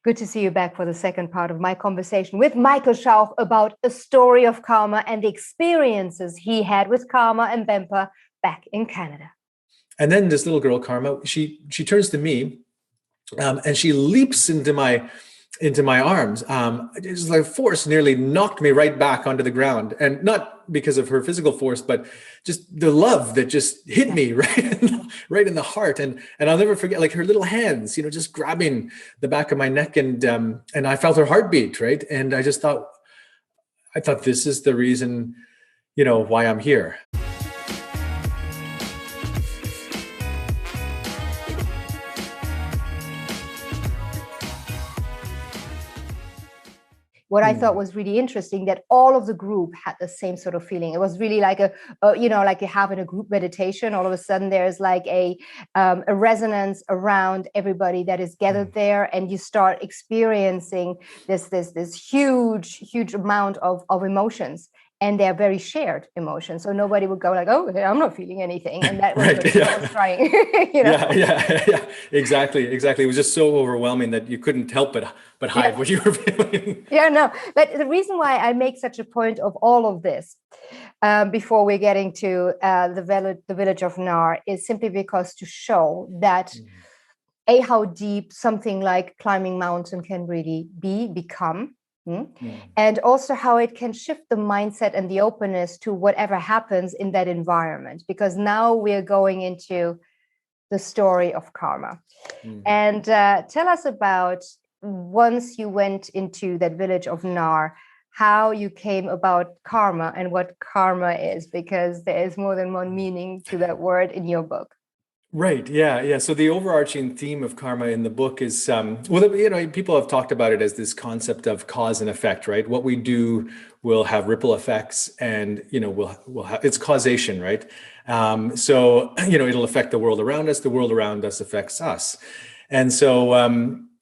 Good to see you back for the second part of my conversation with Michael Schauch about a story of karma and the experiences he had with karma and Bempa back in Canada. And then this little girl, Karma, she turns to me and she leaps into my arms. It's like force nearly knocked me right back onto the ground, and not because of her physical force, but just the love that just hit me right in the heart. And I'll never forget, like, her little hands, just grabbing the back of my neck, and I felt her heartbeat, right? And I thought this is the reason, why I'm here. What I thought was really interesting, that all of the group had the same sort of feeling. It was really like like you have in a group meditation. All of a sudden, there's like a resonance around everybody that is gathered there, and you start experiencing this huge amount of emotions, and they're very shared emotions. So nobody would go like, "Oh, I'm not feeling anything," and that was right, I was crying. Yeah, exactly. It was just so overwhelming that you couldn't help but hide what you were feeling. Yeah, no. But the reason why I make such a point of all of this, before we're getting to the village of Nar, is simply because to show that how deep something like climbing mountain can really become. And also how it can shift the mindset and the openness to whatever happens in that environment, because now we're going into the story of karma. And tell us about, once you went into that village of Nar, how you came about karma and what karma is, because there is more than one meaning to that word in your book. Right. Yeah. So the overarching theme of karma in the book is, people have talked about it as this concept of cause and effect, right? What we do will have ripple effects, and, we'll have, it's causation, right? So it'll affect the world around us. The world around us affects us. And so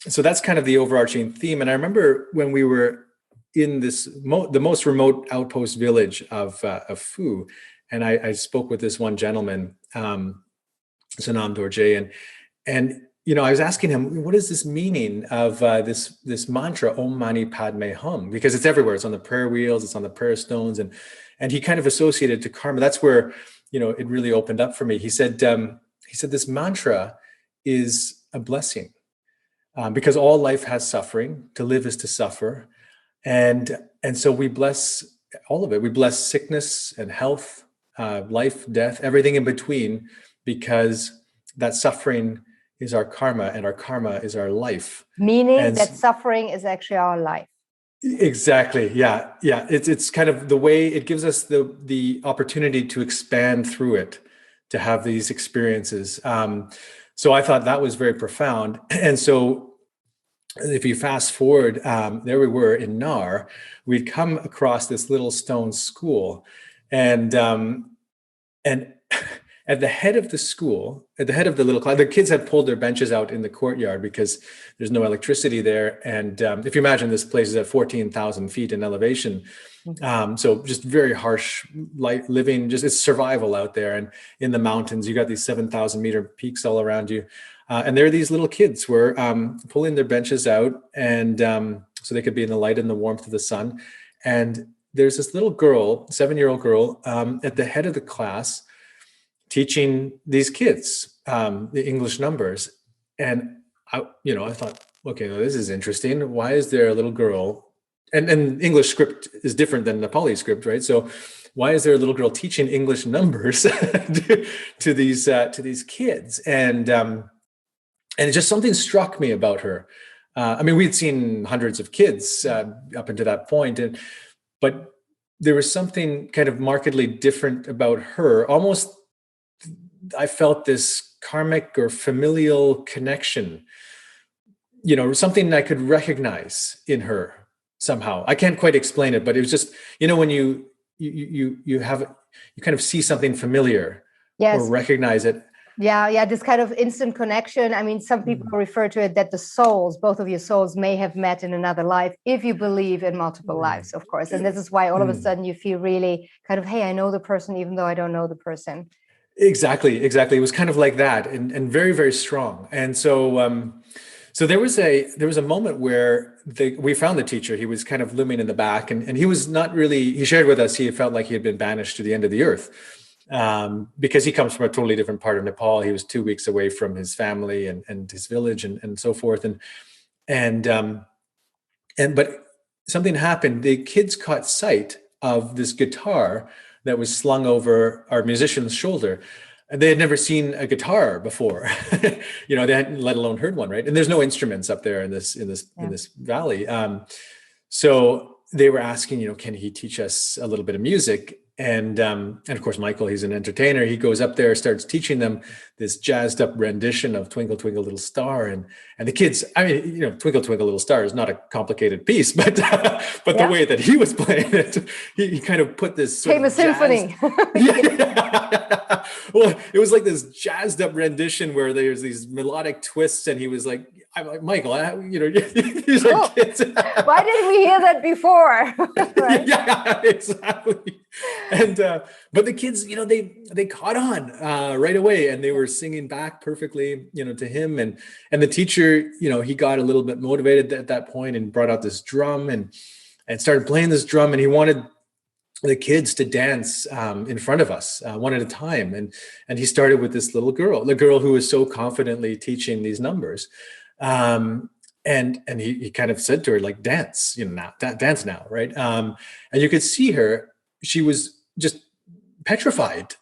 that's kind of the overarching theme. And I remember when we were in this, the most remote outpost village of Phu, and I spoke with this one gentleman, Sanam Dorje, and I was asking him, what is this meaning of this mantra, Om Mani Padme Hum? Because it's everywhere. It's on the prayer wheels, it's on the prayer stones, and he kind of associated to karma. That's where it really opened up for me. He said this mantra is a blessing, because all life has suffering. To live is to suffer, and so we bless all of it. We bless sickness and health, life, death, everything in between, because that suffering is our karma, and our karma is our life. Meaning that suffering is actually our life. Exactly. Yeah. It's kind of the way it gives us the opportunity to expand through it, to have these experiences. So I thought that was very profound. And so if you fast forward, there we were in Nar, we'd come across this little stone school, and at the head of the school, at the head of the little class, the kids had pulled their benches out in the courtyard because there's no electricity there. And if you imagine, this place is at 14,000 feet in elevation. So just very harsh living, just it's survival out there. And in the mountains, you got these 7,000 meter peaks all around you. And there are these little kids were pulling their benches out, and so they could be in the light and the warmth of the sun. And there's this little girl, 7-year-old girl, at the head of the class, teaching these kids the English numbers. And I thought, okay, well, this is interesting. Why is there a little girl, and English script is different than Nepali script, right? So why is there a little girl teaching English numbers to these kids? And it just, something struck me about her. We'd seen hundreds of kids up until that point, but there was something kind of markedly different about her. Almost, I felt this karmic or familial connection, something I could recognize in her somehow. I can't quite explain it, but it was just, when you kind of see something familiar, yes, or recognize it. Yeah, this kind of instant connection. Some people refer to it that the souls, both of your souls, may have met in another life, if you believe in multiple lives, of course. And this is why all of a sudden you feel really kind of, hey, I know the person, even though I don't know the person. Exactly. It was kind of like that, and very, very strong. And so So there was a moment where we found the teacher. He was kind of looming in the back, and he was not really. He shared with us he felt like he had been banished to the end of the earth, because he comes from a totally different part of Nepal. He was 2 weeks away from his family and his village and so forth. But something happened. The kids caught sight of this guitar that was slung over our musician's shoulder. They had never seen a guitar before. They hadn't let alone heard one, right? And there's no instruments up there in this valley. So they were asking, can he teach us a little bit of music? And of course, Michael, he's an entertainer. He goes up there, starts teaching them this jazzed up rendition of Twinkle, Twinkle, Little Star. And the kids, Twinkle, Twinkle, Little Star is not a complicated piece, but the way that he was playing it, he kind of put this sort of symphony. Well, it was like this jazzed up rendition where there's these melodic twists, and he was like, I'm like, Michael, these are kids. Why didn't we hear that before? Right? Yeah, exactly. And but the kids, they caught on right away, and they were singing back perfectly, to him. And the teacher, he got a little bit motivated at that point and brought out this drum and started playing this drum, and he wanted the kids to dance in front of us one at a time. And he started with this little girl, the girl who was so confidently teaching these numbers. And he kind of said to her, like, dance, now, dance now, right? And you could see her, she was just petrified,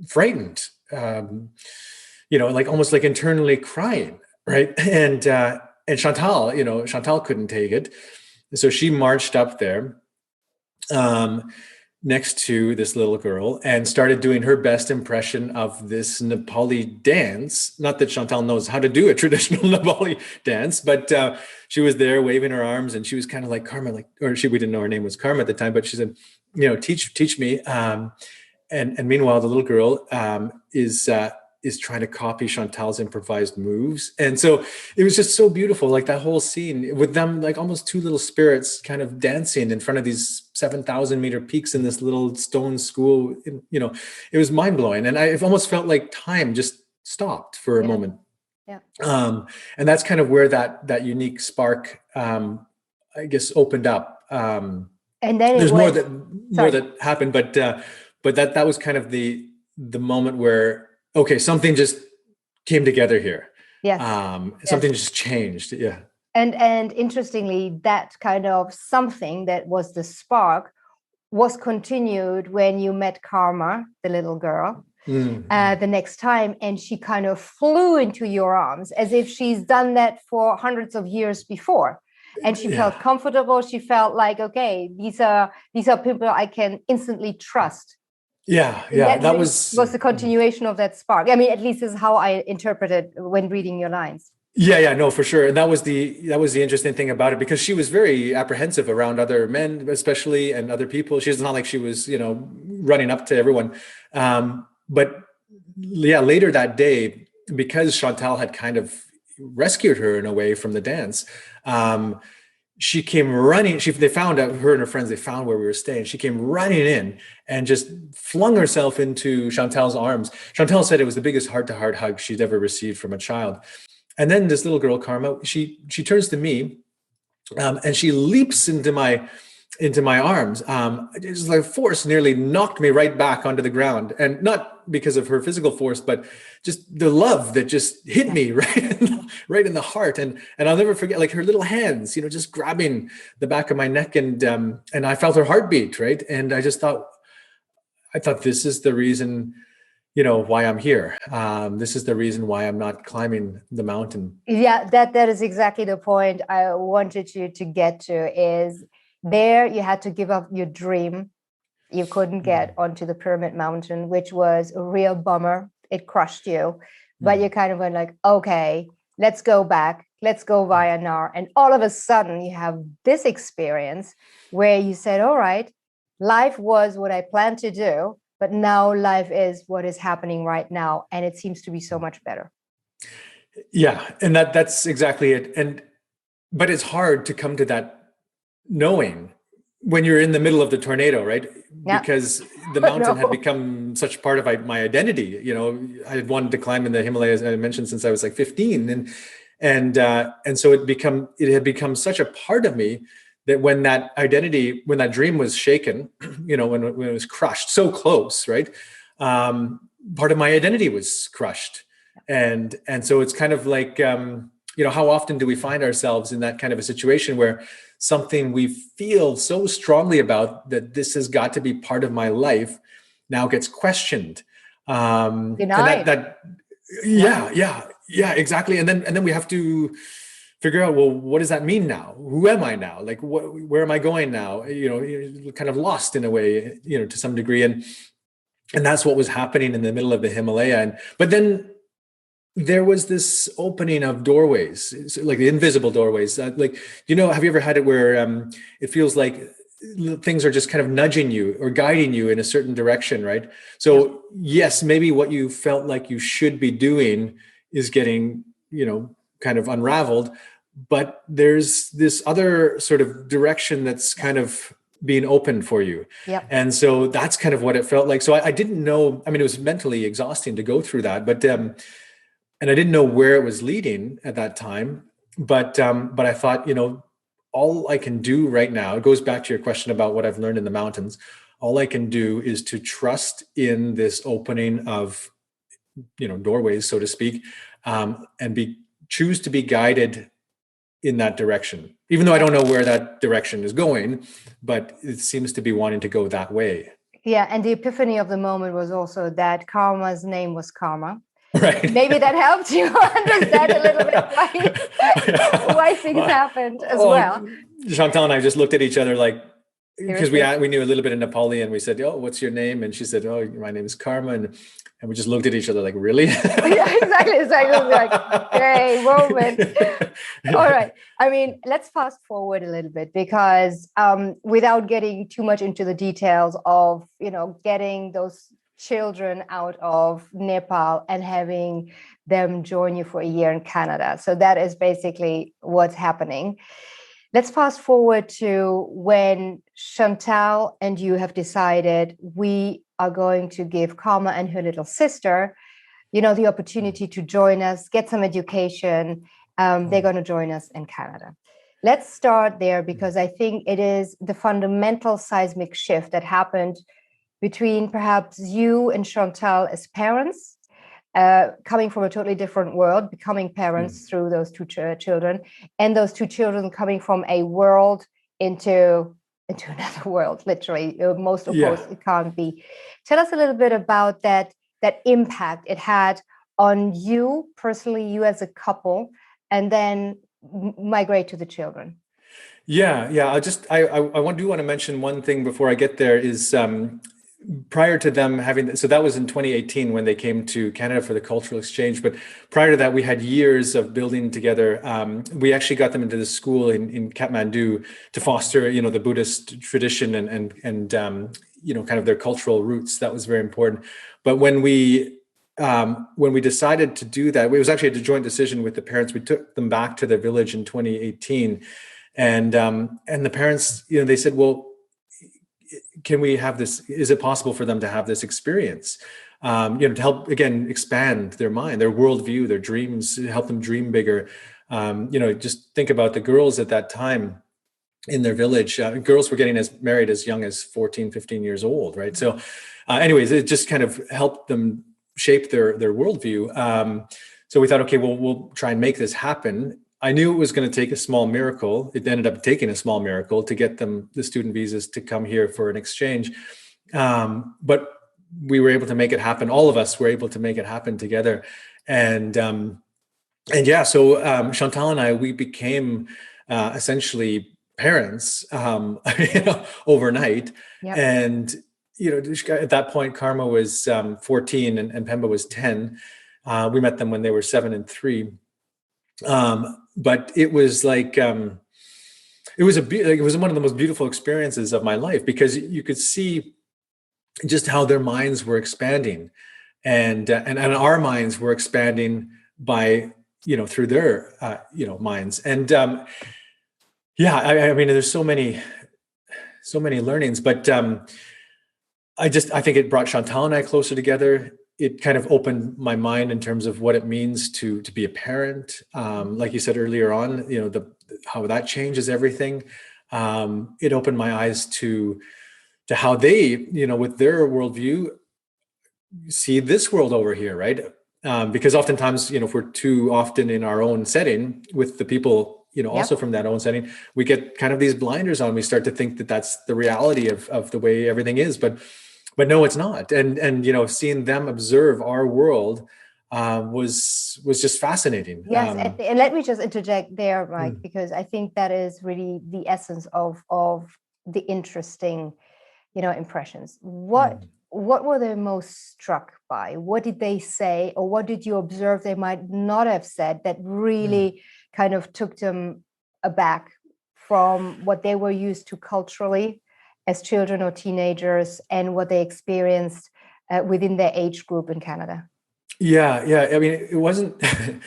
frightened, like almost like internally crying, right? And Chantal couldn't take it. So she marched up there next to this little girl and started doing her best impression of this Nepali dance. Not that Chantal knows how to do a traditional Nepali dance, but she was there waving her arms, and she was kind of like Karma, we didn't know her name was Karma at the time, but she said, teach me. And meanwhile, the little girl is trying to copy Chantal's improvised moves. And so it was just so beautiful, like that whole scene with them, like almost two little spirits kind of dancing in front of these 7,000 meter peaks in this little stone school. It was mind blowing. And it almost felt like time just stopped for a moment. Yeah. And that's kind of where that unique spark, I guess, opened up. And then there's more that happened, but that was kind of the moment where, okay, something just came together here. Yes. Something just changed. Yeah. And interestingly, that kind of something that was the spark was continued when you met Karma, the little girl, the next time, and she kind of flew into your arms as if she's done that for hundreds of years before. And she felt comfortable. She felt like, okay, these are people I can instantly trust. Yeah. That was the continuation of that spark. I mean, at least is how I interpreted when reading your lines. Yeah, no, for sure. And that was the interesting thing about it, because she was very apprehensive around other men, especially, and other people. She's not like she was, running up to everyone. But later that day, because Chantal had kind of rescued her in a way from the dance, she came running. They found out, her and her friends, they found where we were staying. She came running in and just flung herself into Chantal's arms. Chantal said it was the biggest heart-to-heart hug she'd ever received from a child. And then this little girl, Karma, she turns to me, and she leaps into my arms. It's like force nearly knocked me right back onto the ground, and not because of her physical force, but just the love that just hit me right in the heart. And I'll never forget, like, her little hands, just grabbing the back of my neck, and I felt her heartbeat, right? And I thought this is the reason, why I'm here. This is the reason why I'm not climbing the mountain. Yeah, that is exactly the point I wanted you to get to. Is there you had to give up your dream. You couldn't get onto the Pyramid Mountain, which was a real bummer. It crushed you. But you kind of went like, okay, let's go back. Let's go via Nar. And all of a sudden you have this experience where you said, all right, life was what I planned to do, but now life is what is happening right now. And it seems to be so much better. Yeah. And that's exactly it. But it's hard to come to that knowing when you're in the middle of the tornado, right? Yeah. Because the mountain had become such part of my identity. I had wanted to climb in the Himalayas, I mentioned, since I was like 15. And so it had become such a part of me that when that dream was shaken, when it was crushed so close, right? Part of my identity was crushed. And so it's kind of like, how often do we find ourselves in that kind of a situation where something we feel so strongly about that this has got to be part of my life now gets questioned. Denied. Yeah, exactly. And then we have to figure out, well, what does that mean now? Who am I now? Like, where am I going now? Kind of lost in a way, to some degree. And that's what was happening in the middle of the Himalaya. But then there was this opening of doorways, like the invisible doorways. Have you ever had it where it feels like things are just kind of nudging you or guiding you in a certain direction, right? So yes, maybe what you felt like you should be doing is getting, kind of unraveled, but there's this other sort of direction that's kind of being opened for you. Yep. And so that's kind of what it felt like. So I didn't know, it was mentally exhausting to go through that, but and I didn't know where it was leading at that time. But I thought, all I can do right now, it goes back to your question about what I've learned in the mountains. All I can do is to trust in this opening of, doorways, so to speak, and choose to be guided in that direction, even though I don't know where that direction is going, but it seems to be wanting to go that way. Yeah. And the epiphany of the moment was also that Karma's name was Karma. Right. Maybe that helped you understand a little bit why things happened as well. Chantal and I just looked at each other like, because we knew a little bit of Nepali, and we said, "Oh, what's your name?" And she said, "Oh, my name is Karma." And we just looked at each other like, "Really?" Yeah, exactly. It's like, hey, moment. All right. Let's fast forward a little bit, because without getting too much into the details of, getting those children out of Nepal and having them join you for a year in Canada. So that is basically what's happening. Let's fast forward to when Chantal and you have decided we are going to give Karma and her little sister, the opportunity to join us, get some education. They're going to join us in Canada. Let's start there, because I think it is the fundamental seismic shift that happened between perhaps you and Chantal as parents, coming from a totally different world, becoming parents through those two children, and those two children coming from a world into another world, literally. Most of course it can't be. Tell us a little bit about that impact it had on you personally, you as a couple, and then migrate to the children. Yeah. I want to mention one thing before I get there is, prior to them having, so that was in 2018 when they came to Canada for the cultural exchange. But prior to that, we had years of building together. We actually got them into the school in Kathmandu to foster, the Buddhist tradition and kind of their cultural roots. That was very important. But when we decided to do that, it was actually a joint decision with the parents. We took them back to their village in 2018, and the parents, they said, well, can we have this? Is it possible for them to have this experience? To help, again, expand their mind, their worldview, their dreams, help them dream bigger. Just think about the girls at that time in their village. Girls were getting married as young as 14, 15 years old, right? So anyways, it just kind of helped them shape their worldview. So we thought, okay, well, we'll try and make this happen. I knew it was going to take a small miracle. It ended up taking a small miracle to get them the student visas to come here for an exchange. But we were able to make it happen. All of us were able to make it happen together. And so Chantal and I, we became essentially parents, overnight. Yep. And, at that point, Karma was 14 and Pemba was 10. We met them when they were 7 and 3. But it was like, it was one of the most beautiful experiences of my life, because you could see just how their minds were expanding, and our minds were expanding by, through their, minds. And, there's so many learnings, but, I think it brought Chantal and I closer together. it kind of opened my mind in terms of what it means to be a parent. Like you said earlier on, how that changes everything. It opened my eyes to how they, with their worldview, see this world over here, right? Because oftentimes, if we're too often in our own setting with the people, also from that own setting, we get kind of these blinders on. We start to think that that's the reality of the way everything is, but no, it's not. And seeing them observe our world was just fascinating. Yes, and let me just interject there, Mike, Mm. because I think that is really the essence of the interesting, impressions. What were they most struck by? What did they say, or what did you observe they might not have said that really kind of took them aback from what they were used to culturally as children or teenagers, and what they experienced within their age group in Canada? Yeah. I mean, it wasn't,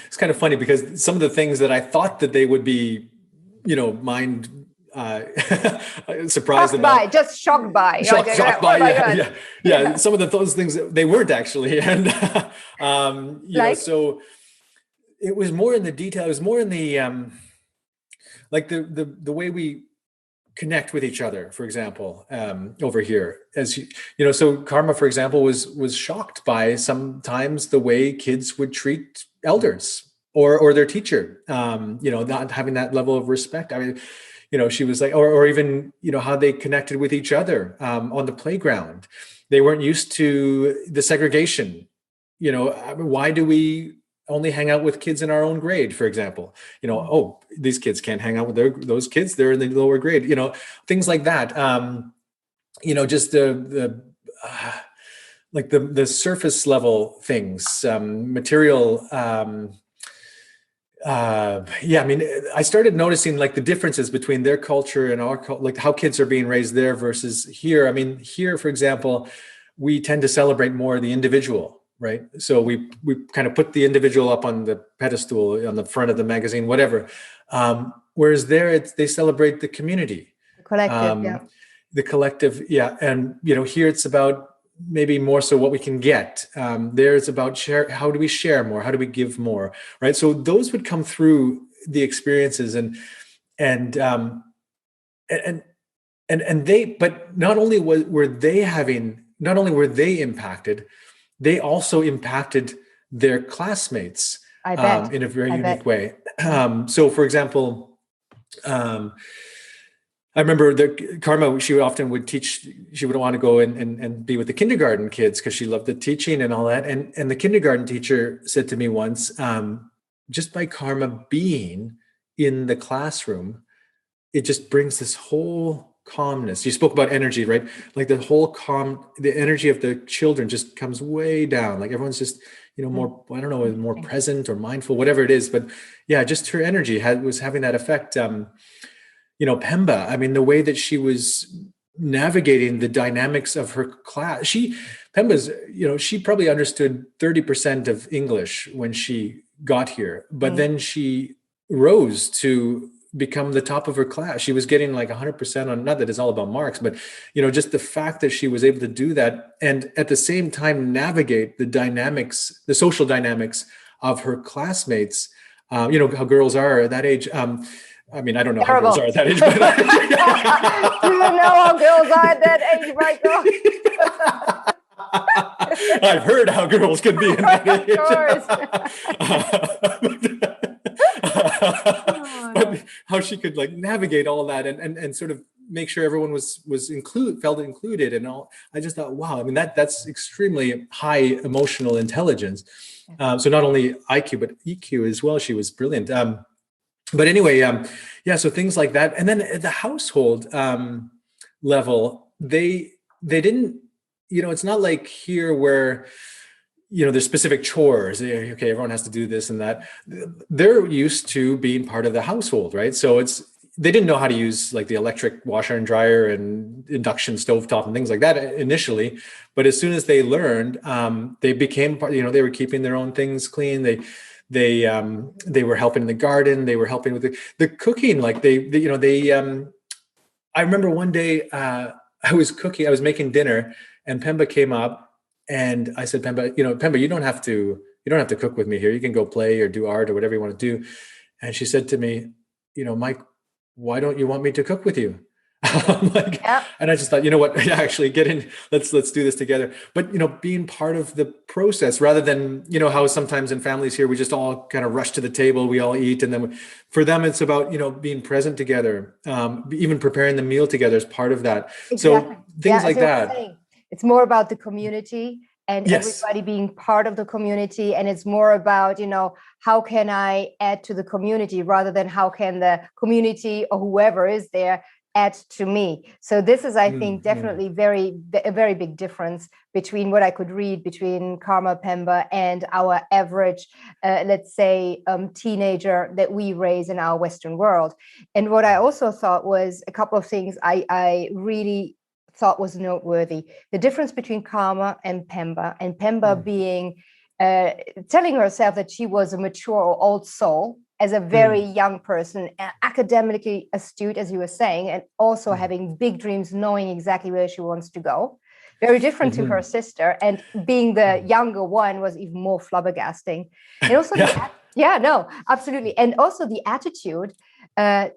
it's kind of funny because some of the things that I thought that they would be, mind surprised about. Just shocked by. Shocked by, oh yeah. Some of those things they weren't actually. And, so it was more in the detail. It was more in the, like the way we connect with each other, for example, over here, so Karma, for example, was shocked by sometimes the way kids would treat elders or their teacher, not having that level of respect. I mean, she was like, or even, how they connected with each other on the playground. They weren't used to the segregation. Why do we only hang out with kids in our own grade, for example? Oh, these kids can't hang out with those kids, they're in the lower grade, things like that. Just the surface level things, material. I mean, I started noticing like the differences between their culture and our culture, like how kids are being raised there versus here. I mean, here, for example, we tend to celebrate more the individual, right? So we kind of put the individual up on the pedestal on the front of the magazine, whatever. Whereas there, they celebrate the community, the collective. Yeah. And, here it's about maybe more so what we can get. There it's about how do we share more? How do we give more? Right. So those would come through the experiences and they, but not only were they impacted, they also impacted their classmates in a very unique way. So, for example, I remember that Karma, she often would teach, she would want to go and be with the kindergarten kids because she loved the teaching and all that. And the kindergarten teacher said to me once, just by Karma being in the classroom, it just brings this whole calmness. You spoke about energy, right? Like the energy of the children just comes way down. Like everyone's just, more, I don't know, more present or mindful, whatever it is. But yeah, just her energy was having that effect. Pemba, I mean, the way that she was navigating the dynamics of her class, Pemba's, she probably understood 30% of English when she got here, but then she rose to become the top of her class. She was getting like 100% on, not that it's all about marks, but, just the fact that she was able to do that and at the same time navigate the social dynamics of her classmates, how girls are at that age. I mean, I don't know Terrible. how girls are at that age, but do you know how girls are at that age, Michael? I've heard how girls can be in that age. But how she could like navigate all that and sort of make sure everyone felt included and all. I just thought, wow, I mean, that's extremely high emotional intelligence. So not only IQ, but EQ as well. She was brilliant. But anyway, so things like that. And then at the household level, they didn't, it's not like here where, there's specific chores. Okay, everyone has to do this and that. They're used to being part of the household, right? So they didn't know how to use like the electric washer and dryer and induction stovetop and things like that initially. But as soon as they learned, they became part, they were keeping their own things clean. They were helping in the garden. They were helping with the cooking. Like I remember one day I was making dinner and Pemba came up And I said, Pemba, you don't have to cook with me here. You can go play or do art or whatever you want to do. And she said to me, Mike, why don't you want me to cook with you? I'm like, Yeah. and I just thought, you know what, actually get in, let's do this together. But, being part of the process rather than, how sometimes in families here, we just all kind of rush to the table, we all eat. And then for them, it's about, being present together, even preparing the meal together as part of that. Exactly. So things Yeah, like as you were that. saying, it's more about the community and Yes. everybody being part of the community. And it's more about, how can I add to the community rather than how can the community or whoever is there add to me. So this is, I think, definitely a very big difference between what I could read between Karma Pemba and our average, let's say, teenager that we raise in our Western world. And what I also thought was a couple of things I really thought was noteworthy. The difference between Karma and Pemba being telling herself that she was a mature or old soul as a very young person, academically astute, as you were saying, and also having big dreams, knowing exactly where she wants to go. Very different to her sister. And being the younger one was even more flabbergasting. And also, absolutely. And also the attitude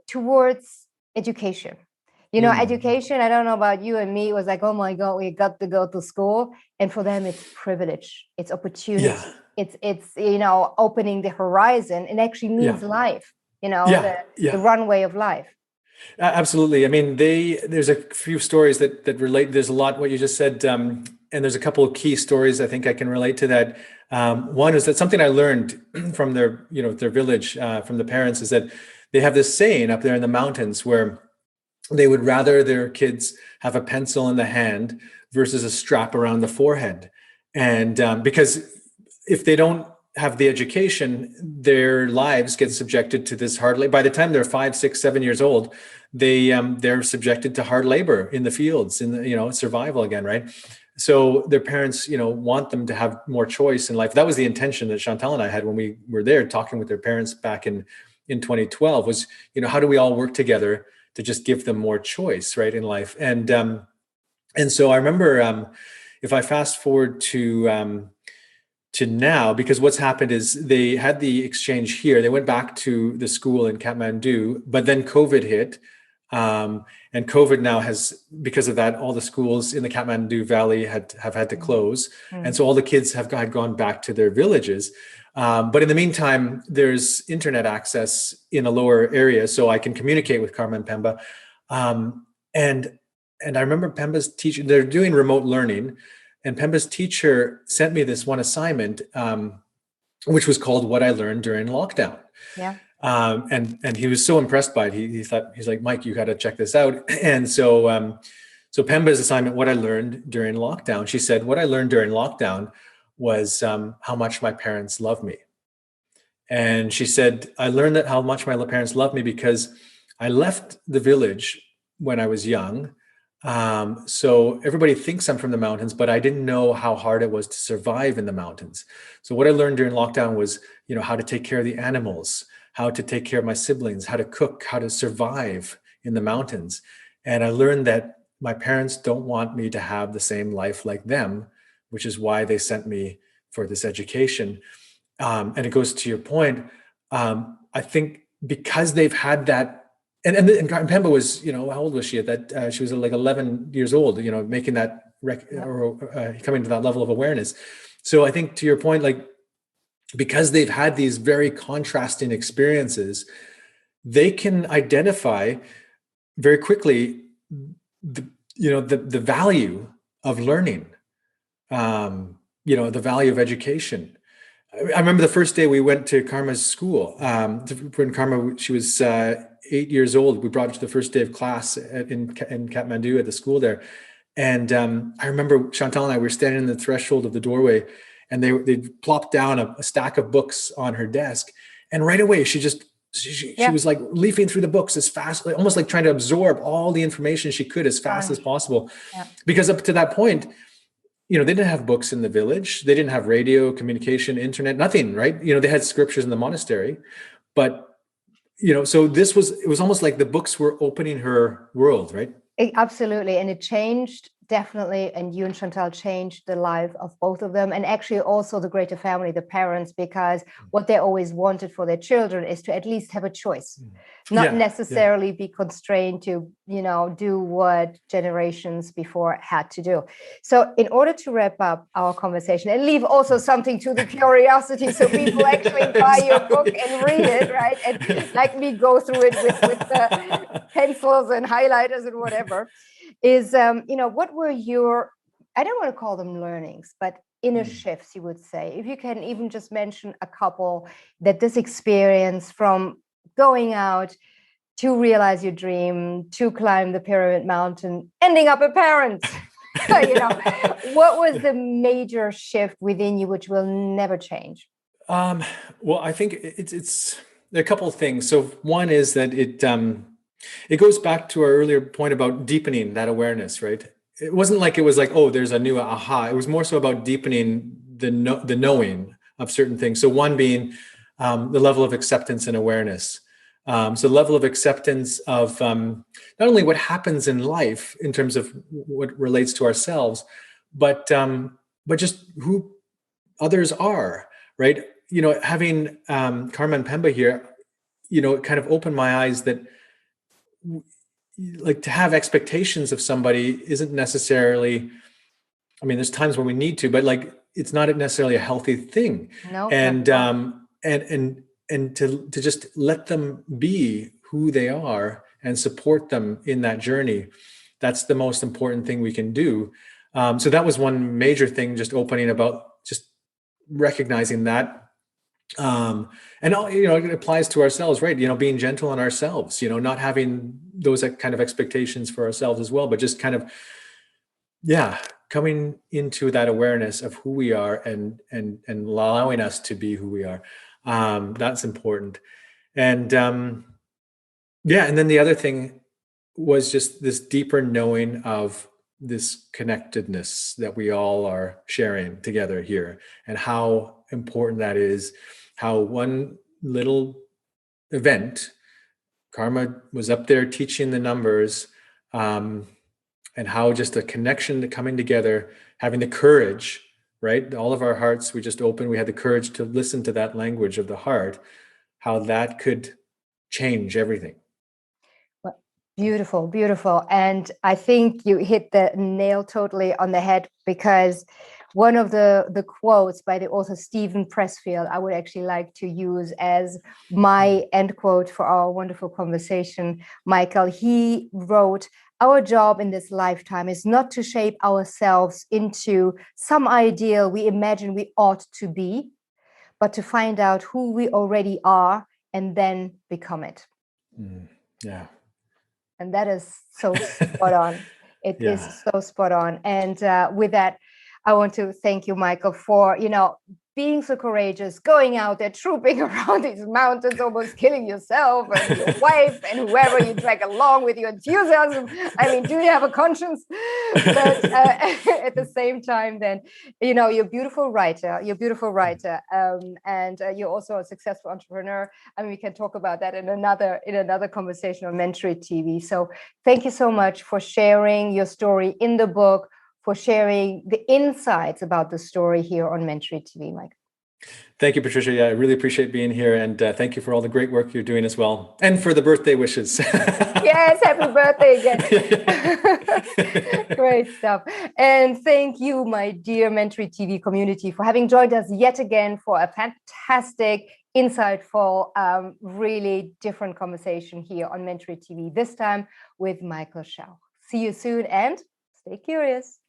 towards education. Education, I don't know about you and me, it was like, oh my God, we got to go to school. And for them, it's privilege, it's opportunity. Yeah. It's opening the horizon. It actually means life, the runway of life. Absolutely. I mean, there's a few stories that relate. There's a lot what you just said, and there's a couple of key stories I think I can relate to that. One is that something I learned from their village, from the parents, is that they have this saying up there in the mountains where they would rather their kids have a pencil in the hand versus a strap around the forehead. And because if they don't have the education, their lives get subjected to this hard labor. By the time they're 5, 6, 7 years old, they're subjected to hard labor in the fields, in the, survival again, right? So their parents, want them to have more choice in life. That was the intention that Chantal and I had when we were there talking with their parents back in 2012 was, how do we all work together to just give them more choice, right, in life? And so I remember, if I fast forward to now, because what's happened is they had the exchange here. They went back to the school in Kathmandu, but then COVID hit. And COVID now has, because of that, all the schools in the Kathmandu Valley have had to close. And so all the kids have gone back to their villages. But in the meantime, there's internet access in a lower area, so I can communicate with Karma and Pemba. And I remember Pemba's teacher, they're doing remote learning, and Pemba's teacher sent me this one assignment, which was called What I Learned During Lockdown. Yeah. And he was so impressed by it. He thought, he's like, Mike, you got to check this out. And so Pemba's assignment, What I Learned During Lockdown, she said, what I learned during lockdown was how much my parents love me. And she said, I learned that how much my parents love me because I left the village when I was young. So everybody thinks I'm from the mountains, but I didn't know how hard it was to survive in the mountains. So what I learned during lockdown was, how to take care of the animals, how to take care of my siblings, how to cook, how to survive in the mountains. And I learned that my parents don't want me to have the same life like them, which is why they sent me for this education. And it goes to your point. I think because they've had that, and Pemba was, how old was she at that? She was like 11 years old, making that, coming to that level of awareness. So I think to your point, like, because they've had these very contrasting experiences, they can identify very quickly the value of learning, the value of education. I remember the first day we went to Karma's school. When Karma, she was 8 years old, we brought her to the first day of class in Kathmandu at the school there. And I remember Chantal and I were standing in the threshold of the doorway, and they plopped down a stack of books on her desk. And right away, she was like leafing through the books as fast, like, almost like trying to absorb all the information she could as fast as possible. Yeah. Because up to that point, they didn't have books in the village. They didn't have radio, communication, internet, nothing, right? They had scriptures in the monastery, but, so it was almost like the books were opening her world, right? Absolutely. And it changed definitely. And you and Chantal changed the life of both of them, and actually also the greater family, the parents, because what they always wanted for their children is to at least have a choice, not necessarily be constrained to, do what generations before had to do. So in order to wrap up our conversation and leave also something to the curiosity, so people actually buy your book and read it, right? And like me, go through it with the pencils and highlighters and whatever, is, what were your, I don't want to call them learnings, but inner shifts, you would say, if you can even just mention a couple that this experience from going out to realize your dream, to climb the Pyramid Mountain, ending up a parent, what was the major shift within you, which will never change? Well, I think it's there are a couple of things. So one is that it goes back to our earlier point about deepening that awareness, right? It wasn't like it was like, oh, there's a new aha. It was more so about deepening the knowing of certain things. So one being the level of acceptance and awareness. So level of acceptance of not only what happens in life in terms of what relates to ourselves, but just who others are, right? Having Karma and Pemba here, it kind of opened my eyes that like to have expectations of somebody isn't necessarily, I mean, there's times when we need to, but like it's not necessarily a healthy thing. No. And and to just let them be who they are and support them in that journey, that's the most important thing we can do. So that was one major thing, just opening about just recognizing that. And it applies to ourselves, right? Being gentle on ourselves, not having those kind of expectations for ourselves as well, but just kind of, coming into that awareness of who we are and allowing us to be who we are. That's important. And and then the other thing was just this deeper knowing of this connectedness that we all are sharing together here, and how important that is. How one little event, Karma was up there teaching the numbers, and how just a connection to coming together, having the courage, right? All of our hearts, we just opened, we had the courage to listen to that language of the heart, how that could change everything. Beautiful, beautiful. And I think you hit the nail totally on the head, because one of the quotes by the author Stephen Pressfield, I would actually like to use as my end quote for our wonderful conversation, Michael. He wrote, "Our job in this lifetime is not to shape ourselves into some ideal we imagine we ought to be, but to find out who we already are and then become it." Yeah. And that is so spot on. It is so spot on. And with that, I want to thank you, Michael, for, being so courageous, going out there, trooping around these mountains, almost killing yourself and your wife and whoever you drag along with your enthusiasm. I mean, do you have a conscience? But at the same time, then, you're a beautiful writer. And you're also a successful entrepreneur. I mean, we can talk about that in another conversation on Mentoring TV. So thank you so much for sharing your story in the book, for sharing the insights about the story here on Mentoring TV, Mike. Thank you, Patricia. Yeah, I really appreciate being here. And thank you for all the great work you're doing as well. And for the birthday wishes. Yes, happy birthday again. Great stuff. And thank you, my dear Mentoring TV community, for having joined us yet again for a fantastic, insightful, really different conversation here on Mentoring TV, this time with Michael Schauch. See you soon and stay curious.